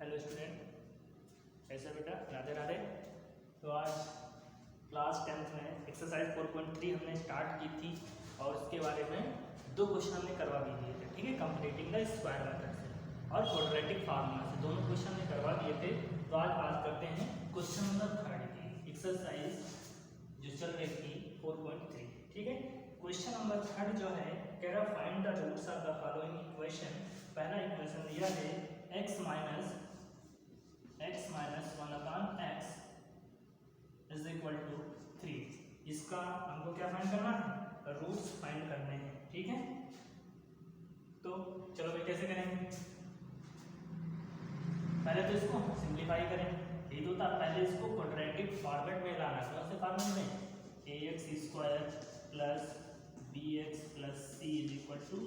Hello student, कैसा बेटा? राधे राधे। तो आज क्लास 10th में एक्सरसाइज 4.3 हमने स्टार्ट की थी और उसके बारे में दो क्वेश्चन हमने करवा भी दिए थे। ठीक है, कंप्लीटिंग द स्क्वायर मेथड से और क्वाड्रेटिक फार्मूला से दोनों क्वेश्चन हमने करवा दिए थे। तो आज बात करते हैं क्वेश्चन नंबर 3 की, एक्सरसाइज जो चल रही थी 4.3। ठीक है, क्वेश्चन नंबर 3 जो है कह रहा find the roots of the following equation. पहला इक्वेशन दिया है x minus 1/x is equal to 3। इसका हमको क्या फाइंड करना है? रूट्स फाइंड करने हैं। ठीक है, तो चलो भाई कैसे करेंगे? पहले तो इसको सिंप्लीफाई करें। ये तो था, पहले इसको क्वाड्रेटिक फॉर्मेट में लाना। कौन से फॉर्मेट में? ax² plus bx plus c is equal to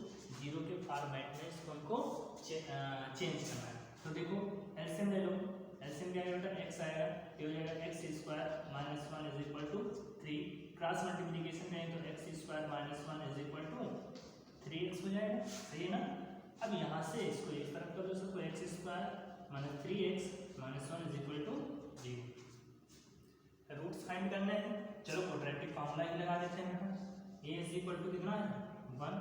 0 के फॉर्मेट में इसको हमको चेंज करना है। तो देखो एलसीएम ले लो। एलसीएम क्या आएगा? x आएगा, ये हो जाएगा x² minus 1 is equal to 3। Cross multiplication में तो x² minus 1 is equal to 3x हो जाएगा। सही है ना? अब यहाँ से इसको एक तरफ कर दो, सबको x² minus 3x minus 1 is equal to 0। Roots find करने हैं। चलो क्वाड्रेटिक फार्मूला ही लगा देते हैं बेटा। a इज इक्वल टू कितना है? 1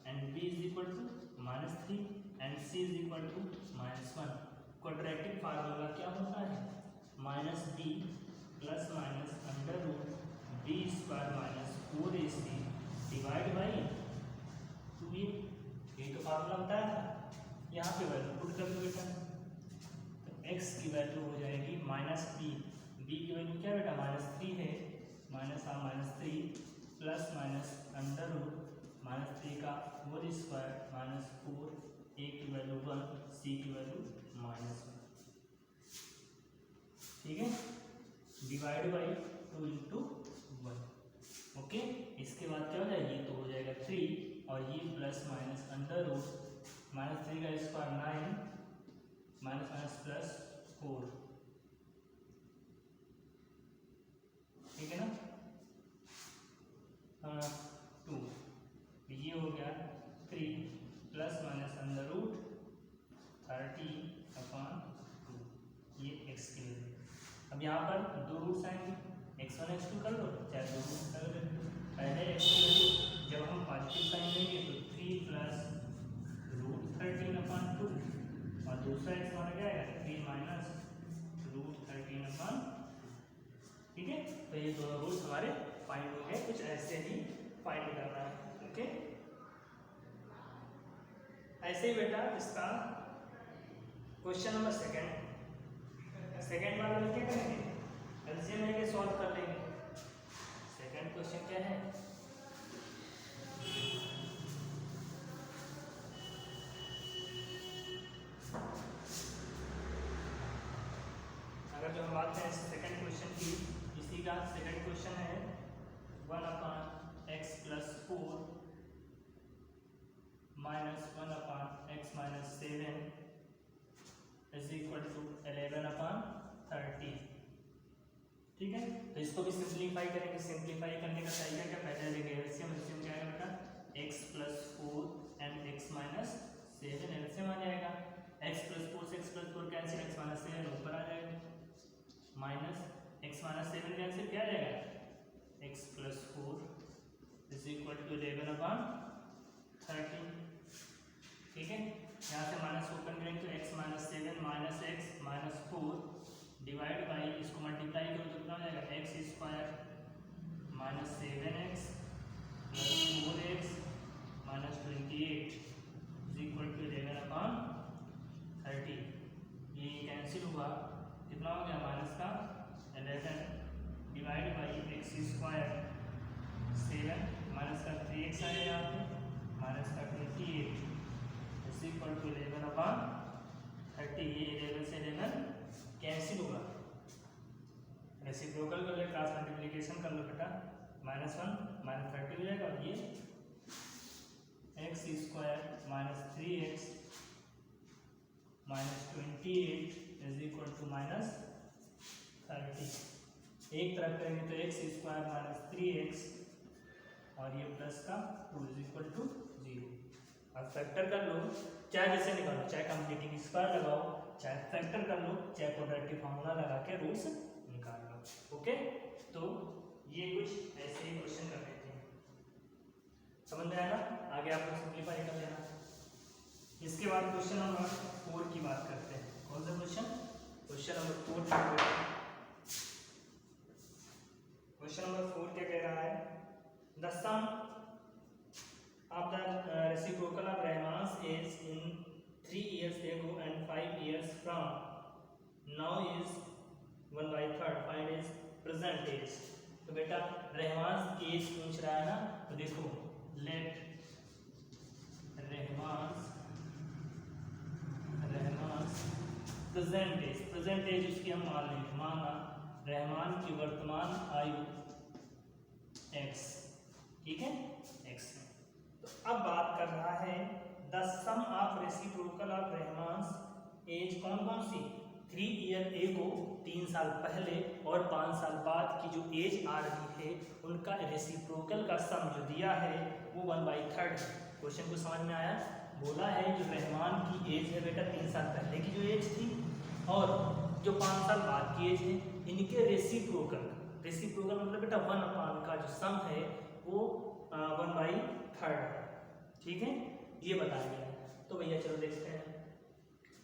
and b is equal to -3 and c is equal to -1। Quadratic formula क्या होता है? -b plus minus under root b² minus 4ac divide by 2a। ये तो फार्मूला बताया था। यहाँ पे वैल्यू पुट कर दो बेटा। तो x की वैल्यू हो जाएगी -b, b की वैल्यू क्या बेटा? -3 है, -3 प्लस माइनस अंडर रूट -3 का होल स्क्वायर माइनस 4, a की वैल्यू 1, c की वैल्यू -1। ठीक है, डिवाइड बाई 2 इंटू 1। ओके, इसके बाद क्या हो जाएगा? ये तो हो जाएगा 3 और ये प्लस माइनस अंडर रूट -3 का स्क्वायर 9 माइनस प्लस 4। ठीक है ना? 2, ये हो गया 3 प्लस माइनस अंडर रूट 30/2, ये x की वैल्यू। अब यहाँ पर दो रूट्स आएंगे, x1 x2 कर लो, चाहे दो रूट्स कर लो। पहले x की वैल्यू जब हम पॉजिटिव साइन लेंगे तो 3 प्लस रूट 13/2 और दूसरा x बन जाएगा 3 माइनस रूट 13/। ठीक है, तो ये दोनों रूट्स हमारे फाइंड हो गए। कुछ ऐसे ही फाइंड करना है। ओके, ऐसे ही बेटा इसका क्वेश्चन नंबर सेकंड वाला में क्या करेंगे? एलसीएम लेके सॉल्व कर लेंगे। सेकंड क्वेश्चन क्या है? अगर जो हम बात करें सेकंड क्वेश्चन की, इसी का सेकंड क्वेश्चन है 1/x plus 4 minus 1/x minus 7 is equal to 11/30। ठीक है, तो इसको भी सिंप्लीफाई करेंगे। सिंप्लीफाई करने का तरीका क्या? पहले लेंगे एलसीएम। एलसीएम क्या आएगा बेटा? x plus 4 and x minus 7 LCM आ जाएगा। x प्लस 4 से x plus 4 cancel, x minus 7 ऊपर आ जाएगा, माइनस x माइनस 7 कैंसिल, क्या आ जाएगा? x plus 4 is equal to 11/30। ठीक है, यहाँ से माइनस ओपन करेंगे तो x minus 7 minus x minus 4 divide by, इसको मल्टीप्लाई करो तो कितना हो जाएगा? x² minus 7x plus 4x minus 28 is equal to 11/30। ये कैंसिल हुआ, कितना हो गया? माइनस का 11 डिवाइड बाई x² 7 माइनस का 3x आएगा यहाँ पे माइनस का 28 इज इक्वल टू 11/30। ये 11 से 11 कैंसिल होगा। रेसिप्रोकल कर ले, क्रॉस मल्टीप्लिकेशन कर लो बेटा। -1 माइनस 30 हो जाएगा और ये x² minus 3x minus 28 is equal to -30। एक तरफ करेंगे तो x² माइनस 3x और ये प्लस का 2 इज इक्वल टू 0। अब फैक्टर कर लो, चाहे जैसे निकालो, चाहे कंप्लीटिंग स्क्वायर लगाओ, चाहे फैक्टर कर लो, चाहे क्वाड्रेटिक फार्मूला लगा के रूट्स निकाल लो। ओके, तो ये कुछ ऐसे ही क्वेश्चन कर लेते हैं, समझ में आया ना? आगे आप लोग सिंप्लीफाई कर लेना। इसके बाद क्वेश्चन नंबर 4 की बात करते हैं। कौन सा question? Question number 4। Question number 4 क्या कह रहा है? The sum of the reciprocal of Rahman's age in 3 years ago and 5 years from now is 1/3. Find his present age. तो बेटा रहमान्स एज पूछ रहा है ना, तो देखो लेट रहमान्स प्रेजेंट एज उसकी हम मान लेंगे, माना रहमान की वर्तमान आयु x, ठीक है, x। अब बात कर रहा है the sum of reciprocal of Rahman's age, कौन कौन सी? 3 ईयर एगो 3 साल पहले और 5 साल बाद की जो एज आ रही है उनका रेसिप्रोकल का सम जो दिया है वो 1/3 है। क्वेश्चन को समझ में आया? बोला है जो रहमान की एज है बेटा 3 साल पहले की जो एज थी और जो 5 साल बाद की एज है, इनके रेसिप्रोकल मतलब बेटा 1/, का जो सम है वो 1/3 है, ठीक है, ये बताया गया है। तो भैया चलो देखते हैं।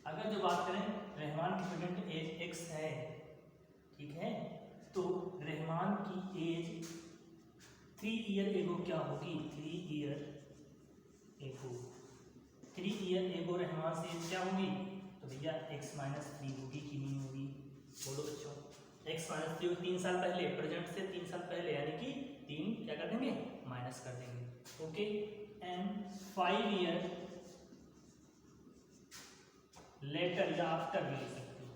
अगर जो बात करें रहमान की प्रेजेंट एज x है, ठीक है, तो रहमान की एज 3 ईयर एगो क्या होगी? 3 ईयर एगो रहमान से एज क्या होगी? तो भैया x-3 होगी कि नहीं होगी? बोलो बच्चों, x-3 3 साल पहले, प्रेजेंट से 3 साल पहले, यानी कि 3 क्या कर देंगे? माइनस कर देंगे। ओके, एंड 5 ईयर लेटर या आफ्टर भी ले सकते हो।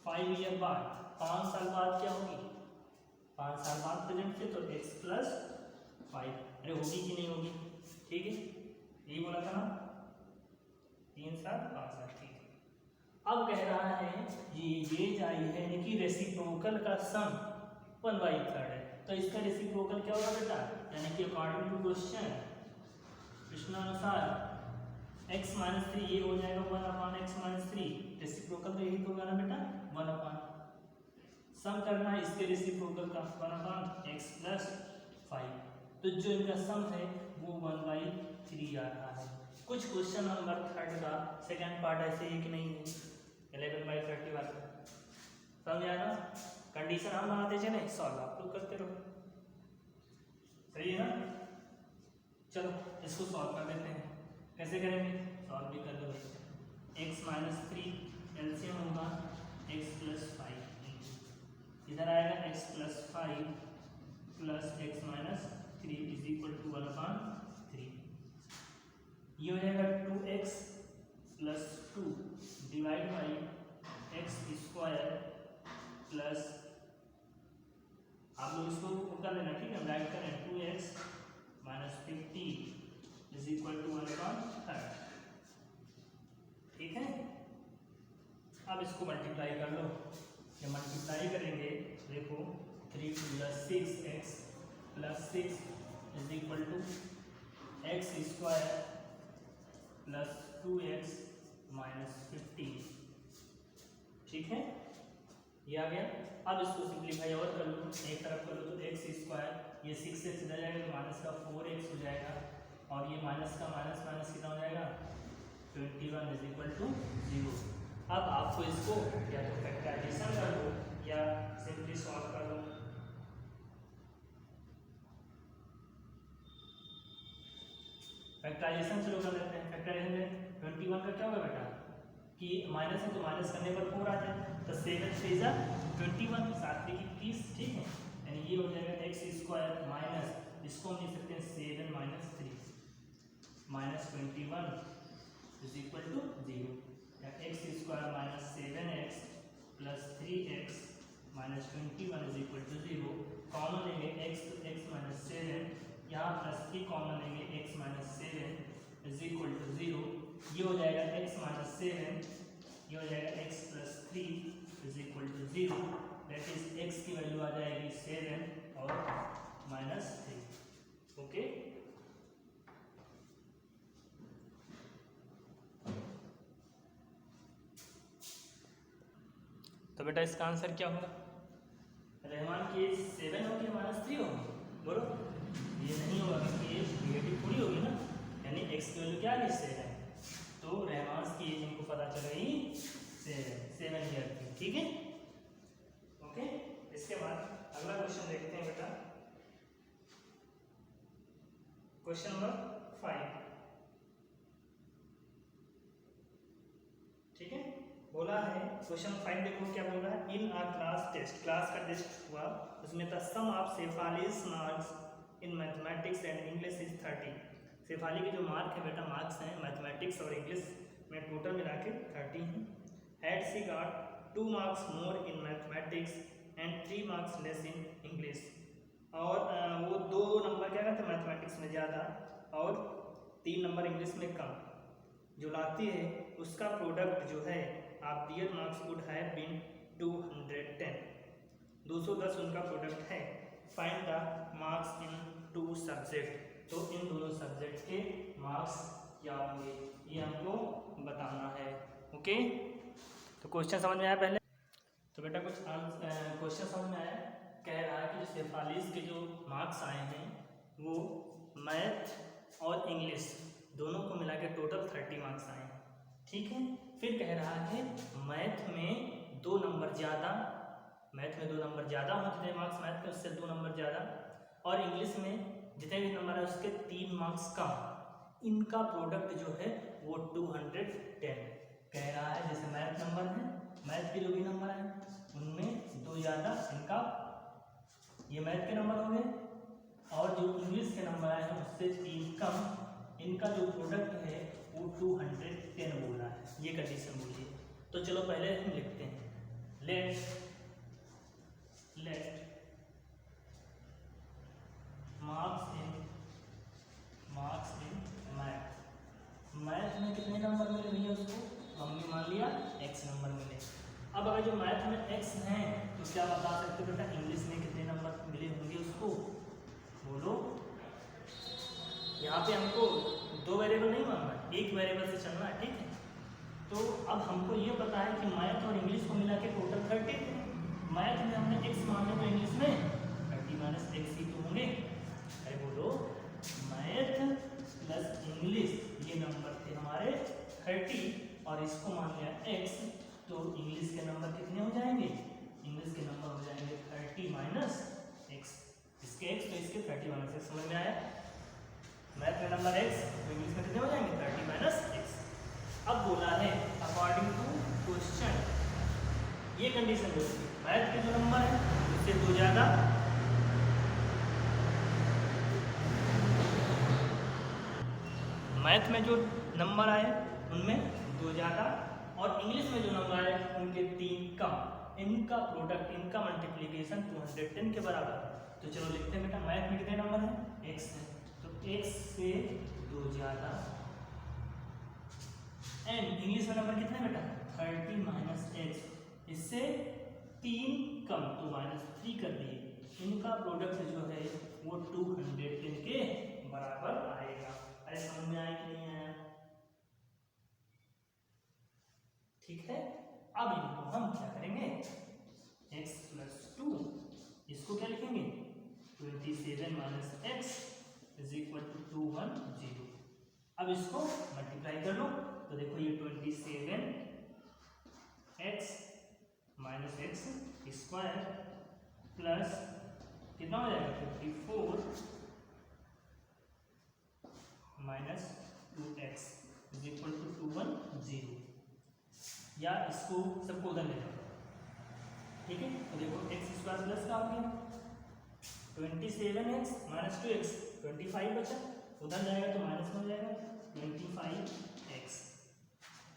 5 ईयर बाद, 5 साल बाद क्या होगी? 5 साल बाद प्रेजेंट से, तो x+5। अरे होगी कि नहीं होगी? ठीक है, यही बोला था ना, 3 साल 5 साल, ठीक है। अब कह रहा है ये आई है, यानी कि रेसिप्रोकल का सम 1/3 है, तो इसका रेसिप्रोकल क्या होगा बेटा? यानी कि अकॉर्डिंग टू क्वेश्चन, प्रश्नानुसार x-3 ये हो जाएगा 1/x-3, रेसिप्रोकल तो यही तो होगा ना बेटा, 1/। सम करना है इसके रेसिप्रोकल का 1/x+5, तो जो इनका सम है वो 1/3 आ रहा है। कुछ क्वेश्चन नंबर 3 का सेकंड पार्ट ऐसे ही कि नहीं है, 11/30 वाला, समझ आया ना? कंडीशन हम बनाते चले, सॉल्व आप लोग करते रहो, सही है ना? चलो इसको सॉल्व कर लेते हैं। कैसे करेंगे? सॉल्व भी कर लो। x-3 एलसीएम होगा x+5, इधर आएगा x+5 plus x-3 is equal to 1/3। ये हो जाएगा 2x+2 divide by x² plus, आप लोग इसको कर लेना, ठीक है, राइट करें, 2x - 50 इज इक्वल टू 1/3, ठीक है। अब इसको मल्टीप्लाई कर लो। जब मल्टीप्लाई करेंगे देखो 3 + 6x + 6 is equal to x² plus 2x - 50, ठीक है, ये आ गया। अब इसको सिंप्लीफाई और कर लो, एक तरफ कर लो तो x², ये 6x इधर जाएगा तो माइनस का 4x हो जाएगा, और ये माइनस का माइनस माइनस कितना हो जाएगा? 21 इज इक्वल टू 0। अब आपको इसको या तो फैक्टराइजेशन कर लो या सिंपली सॉल्व कर लो। फैक्टराइजेशन शुरू कर लेते हैं। फैक्टराइजेशन में 21 का क्या होगा बेटा कि माइनस है तो माइनस करने पर 4 आ जाए, तो 7 × 3 = 21, 7 × 21, ठीक है, यानी ये हो जाएगा x² माइनस, इसको हम लिख सकते हैं 7 - 3 -21 इज इक्वल टू 0, या x² - 7x plus 3x - 21 is equal to 0। Common लेंगे x, तो x - 7, यहाँ प्लस 3 कॉमन लेंगे, x - 7 इज इक्वल टू 0। ये हो जाएगा x - 7, ये हो जाएगा x + 3 is equal to 0, that is x की वैल्यू आ जाएगी 7 और -3। ओके, बेटा इसका आंसर क्या होगा? रहमान की एज 7 होगी -3 होगी? बोलो। ये नहीं होगा क्योंकि एज नेगेटिव पूरी होगी ना, यानी एक्स की वैल्यू क्या है 7, तो रहमान की एज हमको पता चल गई 7 ईयर की। ठीक है, ओके। इसके बाद अगला क्वेश्चन देखते हैं बेटा, क्वेश्चन नंबर 5। ठीक है, बोला है क्वेश्चन 5, देखो क्या बोल रहा है। In a class test, class का टेस्ट हुआ, उसमें the sum of Shefali's marks in mathematics and English is 30। Shefali के जो मार्क है बेटा, मार्क्स हैं मैथमेटिक्स और इंग्लिश में टोटल मिला के 30 हैं। Had she got 2 marks more in mathematics and 3 marks less in English. और वो 2 नंबर क्या करते हैं मैथमेटिक्स में ज़्यादा और 3 नंबर इंग्लिश में कम जो लाती है, उसका प्रोडक्ट जो है आप दियर मार्क्स वुड हैव बीन 210, 210 उनका प्रोडक्ट है। Find the marks in 2 subject, तो इन दोनों सब्जेक्ट के मार्क्स क्या होंगे ये हमको बताना है। ओके, तो क्वेश्चन समझ में आया पहले? तो बेटा कुछ क्वेश्चन समझ में आया। कह रहा है कि जो शेफालीज के जो मार्क्स आए हैं वो मैथ और इंग्लिश दोनों को मिला के टोटल 30 मार्क्स आए हैं। ठीक है, फिर कह रहा है मैथ में 2 नंबर ज़्यादा, मैथ में 2 नंबर ज़्यादा हो, जितने मार्क्स मैथ में उससे 2 नंबर ज़्यादा, और इंग्लिश में जितने भी नंबर है उसके 3 मार्क्स कम। इनका प्रोडक्ट जो है वो 210 कह रहा है। जैसे मैथ नंबर है, मैथ के जो भी नंबर हैं उनमें 2 ज़्यादा, इनका ये मैथ के नंबर हो गए, और जो इंग्लिश के नंबर आए हैं उससे 3 कम, इनका जो प्रोडक्ट है वो 210 बोल रहा है। ये कंडीशन बोलिए। तो चलो पहले हम लिखते हैं, लेट मार्क्स इन मैथ में कितने नंबर मिले भैया उसको, हमने मान लिया x नंबर मिले। अब अगर जो मैथ में x हैं तो क्या बता सकते हो बेटा इंग्लिश में कितने नंबर मिले होंगे उसको, बोलो। यहाँ पे हमको 2 वेरिएबल नहीं मानना है, एक वेरिएबल से चलना है। ठीक है, तो अब हमको ये पता है कि मैथ और इंग्लिश को मिला के टोटल 30 थे। मैथ में हमने x माने तो इंग्लिश में 30 - x ही तो होंगे। अरे बोलो, मैथ प्लस इंग्लिश ये नंबर थे हमारे 30 और इसको मान लिया x, तो इंग्लिश के नंबर कितने हो जाएंगे, इंग्लिश के नंबर हो जाएंगे 30 - x, इसके x तो इसके 30 - x। समझ में आया? मैथ में नंबर x तो इंग्लिश में कितने हो जाएंगे 30 - x। अब बोला है अकॉर्डिंग टू क्वेश्चन, ये कंडीशन बोलती है मैथ के जो नंबर है उससे 2 ज़्यादा, मैथ में जो नंबर आए उनमें 2 ज़्यादा, और इंग्लिश में जो नंबर आए उनके 3 कम, इनका प्रोडक्ट, इनका मल्टीप्लिकेशन 210 के बराबर। तो चलो लिखते हैं बेटा, मैथ में कितने नंबर हैं x है, तो x से 2 ज़्यादा, एंड इंग्लिश में नंबर कितने बेटा 30 - x, इससे 3 कम तो -3 कर दिए, इनका प्रोडक्ट जो है वो 210 के बराबर आएगा। अरे समझ में आया कि नहीं आया? ठीक है, अब इनको हम क्या करेंगे, x + 2, इसको क्या लिखेंगे 27 - x = 210। अब इसको मल्टीप्लाई कर लो, तो देखो ये 27 x - x स्क्वायर प्लस कितना हो जाएगा 54 - 2x = 210, या इसको सबको उधर ले जाओ। ठीक है, तो देखो x स्क्वायर प्लस का हो गया 27x - 2x, 25 बचा, उधर जाएगा तो माइनस में हो जाएगा 25x,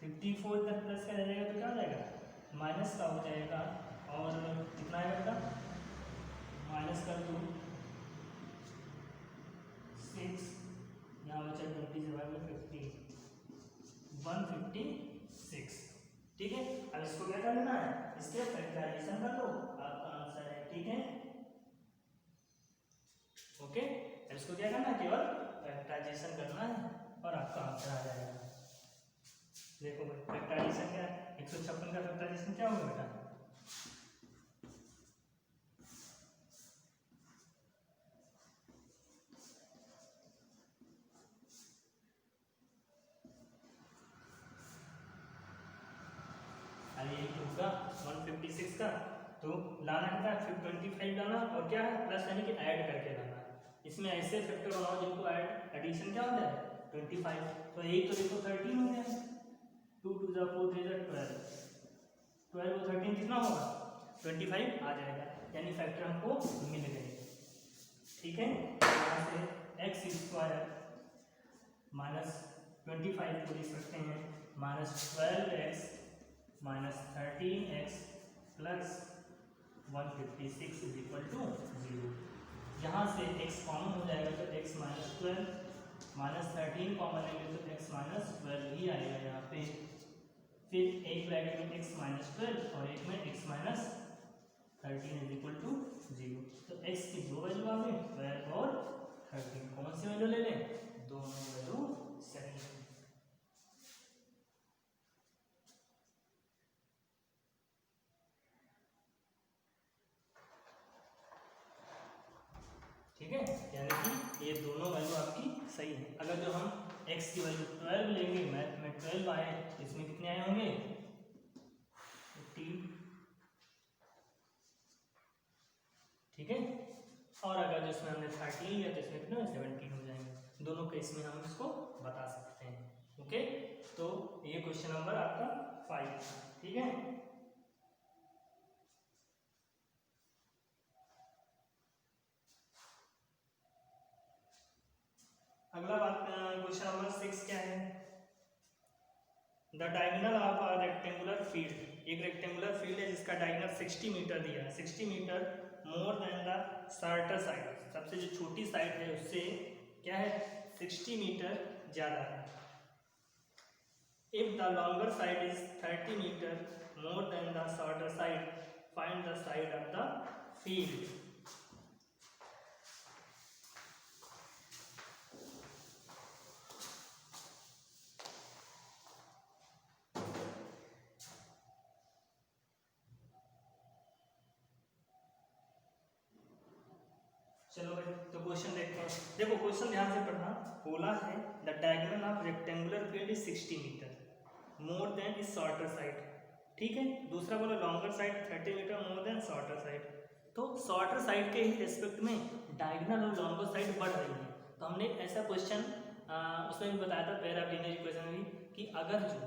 54 तक प्लस का जाएगा तो क्या हो जाएगा माइनस का हो जाएगा, और कितना आएगा माइनस कर दो 6, यहाँ बचा 27 में 156। ठीक है, अब इसको क्या कर लेना है, इसके फैक्टराइजेशन कर लो, आपका आंसर है। ठीक है, ओके, अब इसको क्या करना है, केवल फैक्टराइजेशन करना है और आपका आंसर आ जाएगा। देखो भाई फैक्टराइजेशन क्या है, 156 का फैक्टराइजेशन क्या होगा बेटा खाली यही तो होगा 156 का। तो लाना कितना है, 25 लाना, और क्या है प्लस यानी कि ऐड करके लाना। इसमें ऐसे फैक्टर बनाओ जिनको ऐड एडिशन क्या होता है 25। तो एक तो देखो 13 हो गया, 2 2 जा 4 3 जा 12, 12 और 13 कितना होगा 25 आ जाएगा, यानी फैक्टर हमको मिल गए। ठीक है, यहाँ से एक्स स्क्वायर माइनस 25 को लिख सकते हैं minus 12x minus 13x plus 156 is equal to 0। यहाँ से x कॉमन हो जाएगा तो x माइनस 12 माइनस 13 कॉमन लेंगे तो x माइनस 12 ही आएगा यहाँ पे। फिर एक ब्रैकेट में x माइनस 12 और एक में x minus 13 is equal to 0। तो x की दो वैल्यू आ गई, 12 और 13। कौन सी वैल्यू ले लें, दोनों वैल्यू सही है। ठीक है, यानी कि ये दोनों वैल्यू आपकी सही है। अगर जो हम x की वैल्यू 12 लेंगे, मैथ में 12 आए, इसमें कितने आए होंगे 18। ठीक है, और अगर जिसमें हमने 13 लिया तो इसमें कितने 17 हो जाएंगे। दोनों केस में हम इसको बता सकते हैं। ओके, तो ये क्वेश्चन नंबर आपका 5 था। ठीक है, अगला बात क्वेश्चन नंबर 6 क्या है, the diagonal of a rectangular field. एक रेक्टेंगुलर फील्ड है जिसका डायगोनल 60 मीटर दिया है, 60 metre more than the shorter side, सबसे जो छोटी साइड है उससे क्या है 60 मीटर ज़्यादा है। If the longer side is 30 metre more than the shorter side, find the side of the field. चलो भाई, तो क्वेश्चन देखते हैं। देखो क्वेश्चन ध्यान से पढ़ना, बोला है the diagonal of rectangular field is 60 metre more than is shorter side. ठीक है, दूसरा बोला longer side 30 metre more than shorter side. तो शॉर्टर साइड के ही रेस्पेक्ट में डायगोनल और लॉन्गर साइड बढ़ रही है। तो हमने ऐसा क्वेश्चन उसमें भी बताया था पैरा ऑफ लीनियर इक्वेशन में भी, कि अगर जो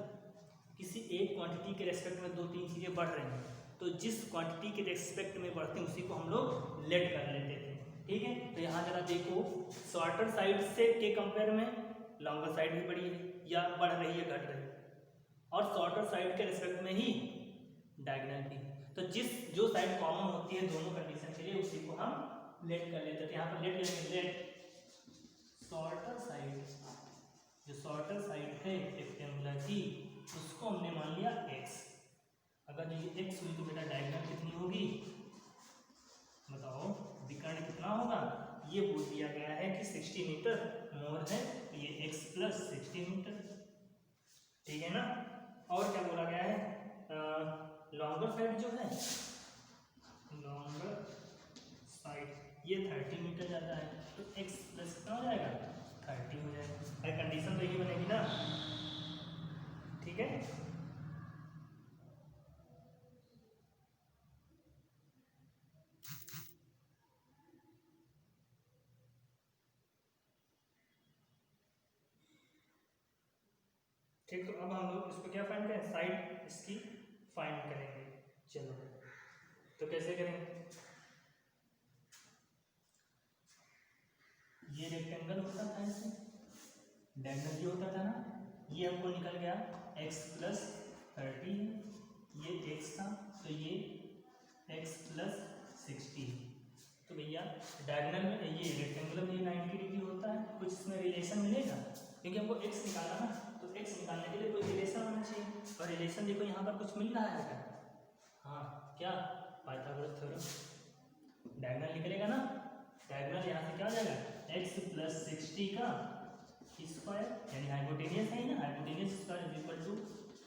किसी एक क्वांटिटी के रेस्पेक्ट में दो तीन चीज़ें बढ़ रही हैं तो जिस क्वांटिटी के रेस्पेक्ट में बढ़ती हैं उसी को हम लोग लेट कर लेते थे। ठीक है, तो यहाँ जरा देखो शॉर्टर साइड से के कंपेयर में लॉन्गर साइड भी बढ़ी है या बढ़ रही है, घट रही है, और शॉर्टर साइड के रिस्पेक्ट में ही डायगोनल भी। तो जो साइड कॉमन होती है दोनों कंडीशन के लिए उसी को हम लेट कर लेते थे। यहाँ पर लेट लेंगे, लेट शॉर्टर साइड, जो शॉर्टर साइड है रेक्टेंगुलर की उसको हमने मान लिया x। अगर ये x हुई तो बेटा डायगोनल कितनी होगी बताओ, विकर्ण कितना होगा। ये बोल दिया गया है कि 60 मीटर मोर है, तो ये x प्लस 60 मीटर। ठीक है ना, और क्या बोला गया है, लॉन्गर साइड जो है, लॉन्गर साइड ये 30 मीटर जाता है, तो x प्लस कितना हो जाएगा 30 हो जाएगा। अरे कंडीशन तो यही बनेगी ना। ठीक है, ठीक। तो अब हम लोग इसको क्या फाइंड करें, साइड इसकी फाइंड करेंगे। चलो तो कैसे करेंगे, ये रेक्टेंगल होता था, ऐसे डायगोनल ये होता था ना, ये हमको निकल गया x प्लस 30, ये x था तो ये x प्लस 60। तो भैया डायगोनल में ये रेक्टेंगुलर में 90 डिग्री होता है, कुछ इसमें रिलेशन मिलेगा क्योंकि हमको x निकालना ना, तो x निकालने के लिए कोई रिलेशन होना चाहिए। और रिलेशन देखो यहाँ पर कुछ मिल रहा है क्या, हाँ क्या, पाइथागोरस थ्योरम। डायगोनल निकलेगा ना, डायगोनल यहाँ से क्या हो जाएगा x प्लस 60 का स्क्वायर, यानी हाइपोटेनियस है ना, hypotenuse square is equal to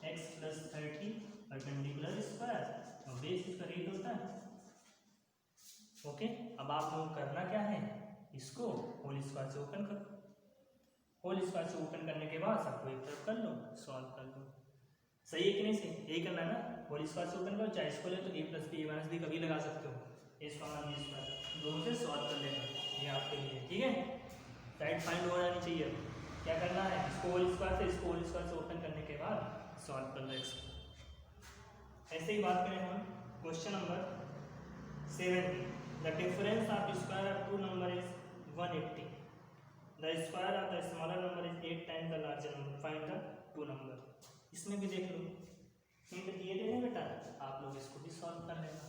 x plus 30 perpendicular square, और बेस इसका रेट होता है। ओके, अब आप लोग करना क्या है, इसको होल स्क्वायर से ओपन करो, होल स्क्वायर से ओपन करने के बाद सबको एक तरफ कर लो, सॉल्व कर लो। सही है कि नहीं सही? यही करना है ना, होल स्क्वायर से ओपन करो, चाहे इसको ले तो a plus b minus b कभी लगा सकते हो, ए स्क्वायर बी स्क्वायर दोनों से सॉल्व कर लेना, ये आपके लिए ठीक है। राइट फाइंड हो जानी चाहिए। क्या करना है, इसको होल स्क्वायर से ओपन करने के बाद सॉल्व कर लो इसको। ऐसे ही बात करें हम क्वेश्चन नंबर 7 की, the difference of square of two number is 180, the square of the smaller number is 8 times the larger number, find the two number. इसमें भी देख लो, हिंट दिए थे ना बेटा, आप लोग इसको भी सॉल्व कर लेना।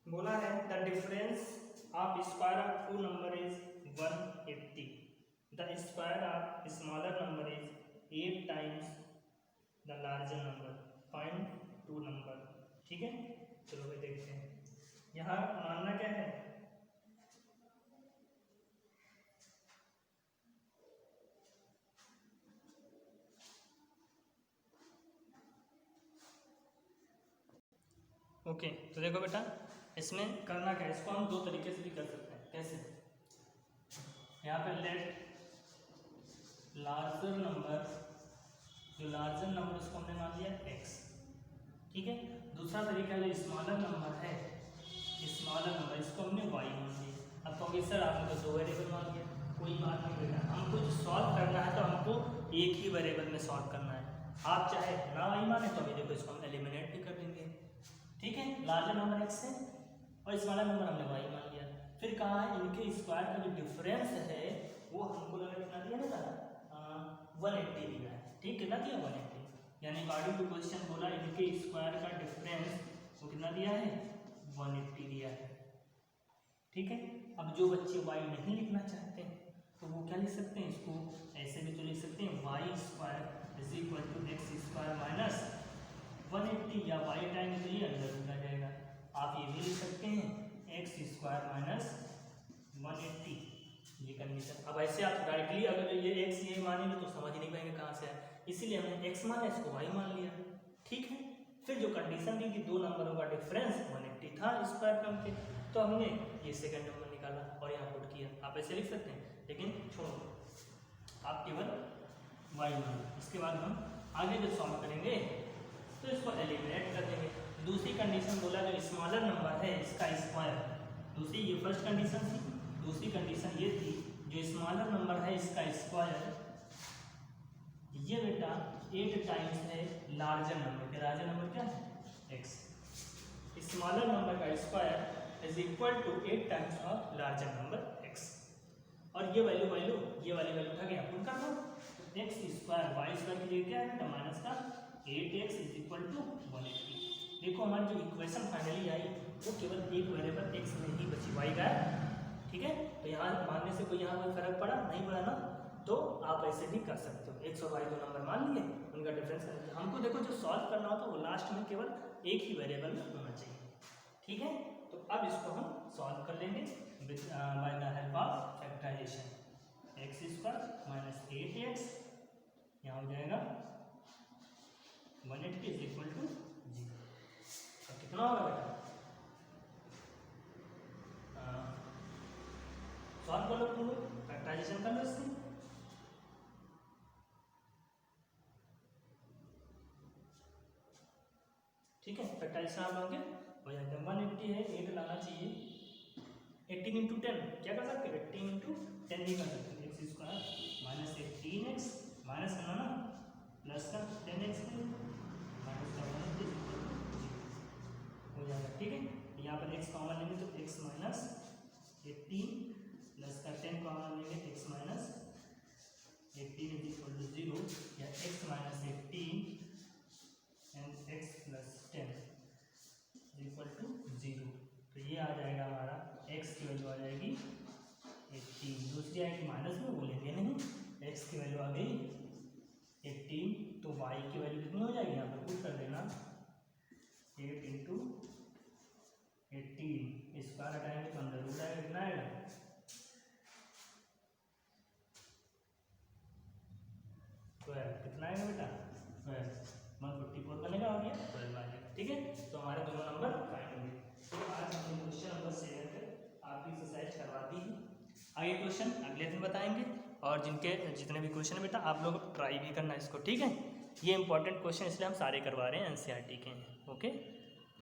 बोला है the difference of square of two number is 180, the square of smaller number is 8 times the larger number, find two number. ठीक है, चलो भाई देखते हैं। यहाँ मानना क्या है, ओके तो देखो बेटा, इसमें करना क्या है, इसको हम दो तरीके से भी कर सकते हैं। कैसे, यहाँ पे लेट लार्जर नंबर, जो लार्जर नंबर उसको हमने मान लिया x, ठीक है। दूसरा तरीका जो स्मॉलर नंबर है, स्मॉलर नंबर इसको हमने y मान लिया। अब तो सर आपने तो दो वेरिएबल मान लिया, कोई बात नहीं बेटा, हमको जो सॉल्व करना है तो हमको एक ही वेरिएबल में सॉल्व करना है। आप चाहे ना y माने तो अभी देखो इसको हम एलिमिनेट भी कर देंगे, ठीक है। लार्जर नंबर x है और स्मॉलर नंबर हमने y मान लिया। फिर कहा है इनके स्क्वायर का जो डिफरेंस है वो हमको लगा कितना दिया ना, 180 दिया है, ठीक, कितना दिया 180, यानी अकॉर्डिंग टू क्वेश्चन बोला इनके स्क्वायर का डिफरेंस वो कितना दिया है, 180 दिया है, ठीक है। अब जो बच्चे y नहीं लिखना चाहते हैं तो वो क्या लिख सकते हैं, इसको ऐसे भी तो लिख सकते हैं, y square is equal to x square minus 180, या y टाइम के लिए अंदर रूट आ जाएगा। आप ये भी लिख सकते हैं एक्स स्क्वायर माइनस 180, ये कंडीशन। अब ऐसे आप डायरेक्टली अगर ये x ये मानेंगे तो समझ नहीं पाएंगे कहाँ से है, इसीलिए हमने x माना, इसको y मान लिया, ठीक है। फिर जो कंडीशन दी थी दो नंबरों का डिफरेंस 180 था स्क्वायर टर्म के, तो हमने ये सेकंड नंबर निकाला और यहाँ पुट किया। आप ऐसे लिख सकते हैं, लेकिन छोड़ो, आप केवल y मान। इसके बाद हम आगे जब सॉल्व करेंगे तो इसको एलिमिनेट कर देंगे। दूसरी कंडीशन बोला जो स्मॉलर नंबर है इसका स्क्वायर, दूसरी ये फर्स्ट कंडीशन थी, दूसरी कंडीशन ये थी जो स्मॉलर नंबर है इसका स्क्वायर, ये बेटा 8 टाइम्स है लार्जर नंबर के, लार्जर नंबर क्या है x, स्मॉलर नंबर का square is equal to 8 times of larger number x। और ये वैल्यू ये वाली वैल्यू उठा के यहाँ पुट कर दो, एक्स स्क्वायर वाई स्क्वायर की जगह क्या है बेटा, माइनस का 8x इज इक्वल टू 180। देखो हमारी जो इक्वेशन फाइनली आई वो केवल एक वेरिएबल x में ही बची, y का, ठीक है। तो यहाँ मानने से कोई यहाँ कोई फर्क पड़ा नहीं पड़ा ना, तो आप ऐसे भी कर सकते हो, x और y दो नंबर मान लिए, उनका डिफरेंस कर दिया। हमको देखो जो सॉल्व करना होता है वो लास्ट में केवल एक ही वेरिएबल में होना चाहिए, ठीक है। तो अब इसको हम सॉल्व कर लेंगे by the help of factorization, x square minus 8x, यहाँ हो जाएगा 180 इज इक्वल टू 0। अब कितना होगा बेटा, सॉल्व कर लो, पूरे फैक्टराइजेशन कर लो इससे। ठीक है, फैक्टराइजेशन आप लोगे हो जाता है 180 है, 8 लाना चाहिए, 18 इंटू 10 क्या कर सकते हैं, 18 इंटू 10 भी कर सकते हैं, x square minus 18x minus करना ना प्लस का 10x माइनस का 180 हो जाएगा, ठीक है। यहाँ पर x कॉमन लेंगे तो x माइनस 18 प्लस का 10 कॉमन लेंगे x minus 18 is equal to 0, या x minus 18 and x plus 10 is equal to 0। तो ये आ जाएगा हमारा x की वैल्यू आ जाएगी 18, दूसरी आएगी माइनस में, वो लेंगे नहीं, x की वैल्यू आ गई 18, तो y की वैल्यू कितनी हो जाएगी, यहाँ पर पुट कर देना 8 इंटू 18, स्क्वायर हटाएंगे तो अंदर रूट आएगा, कितना आएगा 12, कितना आएगा बेटा 12, 154 बनेगा और ये 12 आ जाएगा, ठीक है। तो हमारे दोनों नंबर फाइंड होंगे। तो आज हमने क्वेश्चन नंबर 7 पे आपकी एक्सरसाइज करवा दी है। आगे क्वेश्चन अगले दिन बताएंगे, और जिनके जितने भी क्वेश्चन बेटा आप लोग ट्राई भी करना इसको, ठीक है। ये इंपॉर्टेंट क्वेश्चन इसलिए हम सारे करवा रहे हैं, एनसीईआरटी के हैं, ओके।